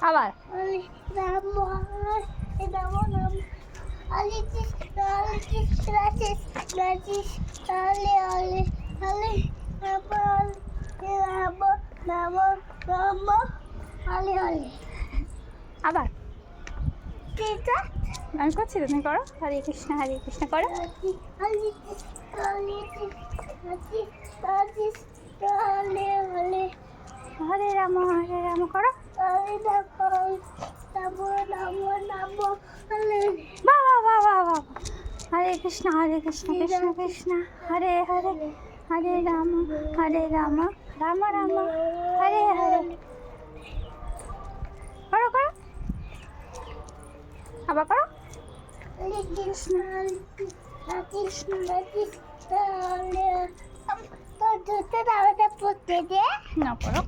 আবার আবার আমি করছি তুমি করো। হরে কৃষ্ণ করো। হরে রাম করো। বাহ বাহ বাহ বাহ বাহ। হরে কৃষ্ণ কৃষ্ণ কৃষ্ণ হরে হরে, হরে রাম রাম রাম হরে হরে। করো করো আবার করো। কৃষ্ণ পড়তে দে না করো।